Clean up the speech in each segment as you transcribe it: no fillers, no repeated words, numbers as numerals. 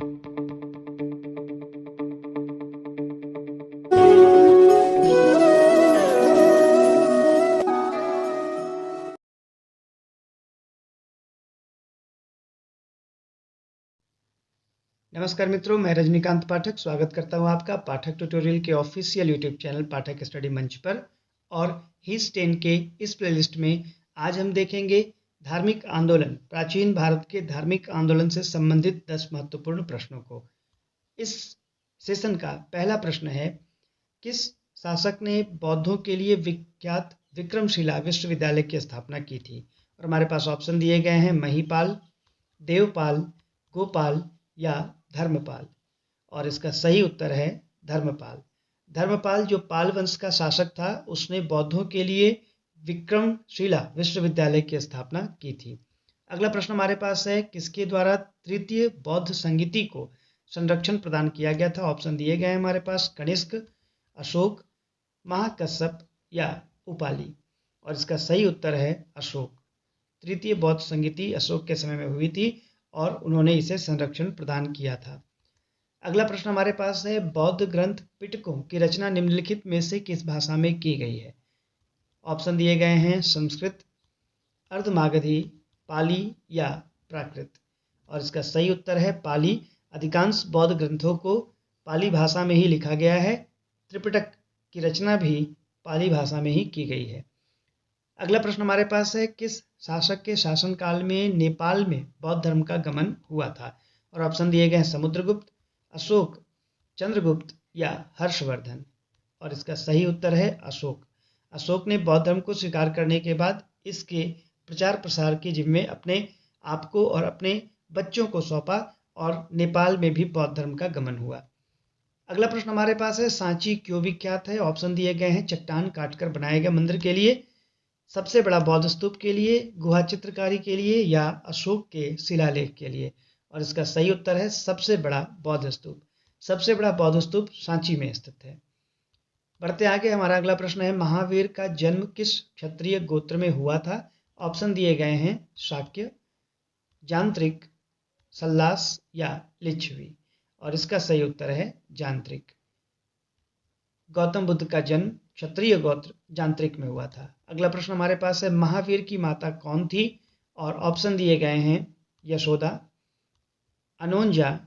नमस्कार मित्रों, मैं रजनीकांत पाठक स्वागत करता हूं आपका पाठक ट्यूटोरियल के ऑफिशियल यूट्यूब चैनल पाठक स्टडी मंच पर। और हिस 10 के इस प्लेलिस्ट में आज हम देखेंगे धार्मिक आंदोलन, प्राचीन भारत के धार्मिक आंदोलन से संबंधित 10 महत्वपूर्ण प्रश्नों को। इस सेशन का पहला प्रश्न है, किस शासक ने बौद्धों के लिए विख्यात विक्रमशिला विश्वविद्यालय की स्थापना की थी? और हमारे पास ऑप्शन दिए गए हैं, महिपाल, देवपाल, गोपाल या धर्मपाल। और इसका सही उत्तर है धर्मपाल। धर्मपाल जो पाल वंश का शासक था, उसने बौद्धों के लिए विक्रमशिला विश्वविद्यालय की स्थापना की थी। अगला प्रश्न हमारे पास है, किसके द्वारा तृतीय बौद्ध संगीति को संरक्षण प्रदान किया गया था? ऑप्शन दिए गए हैं हमारे पास, कनिष्क, अशोक, महाकश्यप या उपाली। और इसका सही उत्तर है अशोक। तृतीय बौद्ध संगीति अशोक के समय में हुई थी और उन्होंने इसे संरक्षण प्रदान किया था। अगला प्रश्न हमारे पास है, बौद्ध ग्रंथ पिटकों की रचना निम्नलिखित में से किस भाषा में की गई है? ऑप्शन दिए गए हैं, संस्कृत, अर्धमागधी, पाली या प्राकृत। और इसका सही उत्तर है पाली। अधिकांश बौद्ध ग्रंथों को पाली भाषा में ही लिखा गया है। त्रिपिटक की रचना भी पाली भाषा में ही की गई है। अगला प्रश्न हमारे पास है, किस शासक के शासनकाल में नेपाल में बौद्ध धर्म का गमन हुआ था? और ऑप्शन दिए गए हैं, समुद्रगुप्त, अशोक, चंद्रगुप्त या हर्षवर्धन। और इसका सही उत्तर है अशोक। अशोक ने बौद्ध धर्म को स्वीकार करने के बाद इसके प्रचार प्रसार के जिम्मे अपने आप को और अपने बच्चों को सौंपा और नेपाल में भी बौद्ध धर्म का गमन हुआ। अगला प्रश्न हमारे पास है, सांची क्यों विख्यात है? ऑप्शन दिए गए हैं, चट्टान काटकर बनाए गए मंदिर के लिए, सबसे बड़ा बौद्ध स्तूप के लिए, गुहा चित्रकारी के लिए या अशोक के शिलालेख के लिए। और इसका सही उत्तर है सबसे बड़ा बौद्ध स्तूप। सबसे बड़ा बौद्ध स्तूप सांची में स्थित है। बढ़ते आगे, हमारा अगला प्रश्न है, महावीर का जन्म किस क्षत्रिय गोत्र में हुआ था? ऑप्शन दिए गए हैं, शाक्य, जांत्रिक, सल्लास या लिच्छवी। और इसका सही उत्तर है जांत्रिक। गौतम बुद्ध का जन्म क्षत्रिय गोत्र जांत्रिक में हुआ था। अगला प्रश्न हमारे पास है, महावीर की माता कौन थी? और ऑप्शन दिए गए हैं, यशोदा, अनोंजा,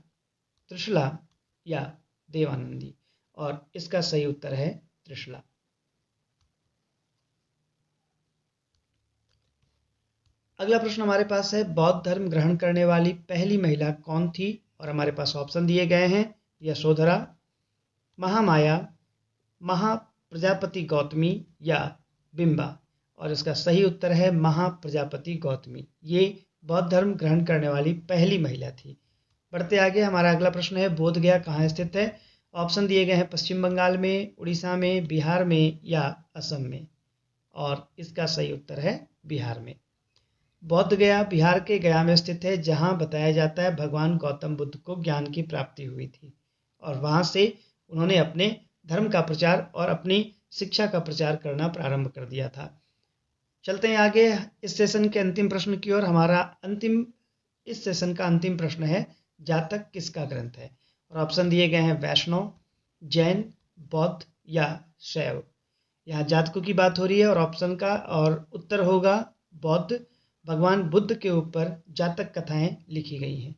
त्रिशला या देवानंदी। और इसका सही उत्तर है त्रिशला। अगला प्रश्न हमारे पास है, बौद्ध धर्म ग्रहण करने वाली पहली महिला कौन थी? और हमारे पास ऑप्शन दिए गए हैं, यशोधरा, महामाया, महाप्रजापति गौतमी या बिंबा। और इसका सही उत्तर है महाप्रजापति गौतमी। ये बौद्ध धर्म ग्रहण करने वाली पहली महिला थी। बढ़ते आगे, हमारा अगला प्रश्न है, बोध गया कहाँ स्थित है? ऑप्शन दिए गए हैं, पश्चिम बंगाल में, उड़ीसा में, बिहार में या असम में। और इसका सही उत्तर है बिहार में। बोध गया बिहार के गया में स्थित है, जहाँ बताया जाता है भगवान गौतम बुद्ध को ज्ञान की प्राप्ति हुई थी और वहाँ से उन्होंने अपने धर्म का प्रचार और अपनी शिक्षा का प्रचार करना प्रारंभ कर दिया था। चलते हैं आगे इस सेशन के अंतिम प्रश्न की ओर। हमारा इस सेशन का अंतिम प्रश्न है, जातक किसका ग्रंथ है? और ऑप्शन दिए गए हैं, वैष्णव, जैन, बौद्ध या शैव। यहाँ जातकों की बात हो रही है और ऑप्शन का और उत्तर होगा बौद्ध। भगवान बुद्ध के ऊपर जातक कथाएं लिखी गई हैं।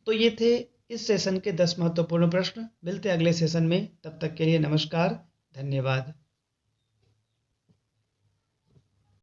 तो ये थे इस सेशन के 10 महत्वपूर्ण प्रश्न। मिलते हैं अगले सेशन में, तब तक के लिए नमस्कार, धन्यवाद।